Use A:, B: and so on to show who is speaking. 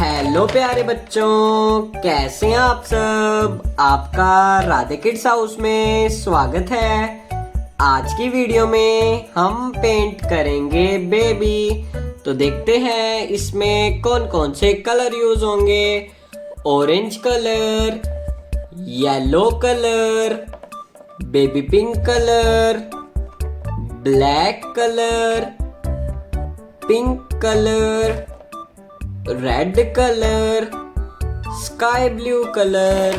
A: हेलो प्यारे बच्चों, कैसे हैं आप सब। आपका राधे किड्स हाउस में स्वागत है। आज की वीडियो में हम पेंट करेंगे बेबी। तो देखते हैं इसमें कौन कौन से कलर यूज होंगे। Orange colour, yellow colour, baby pink colour, black colour, pink colour, red colour, sky blue colour,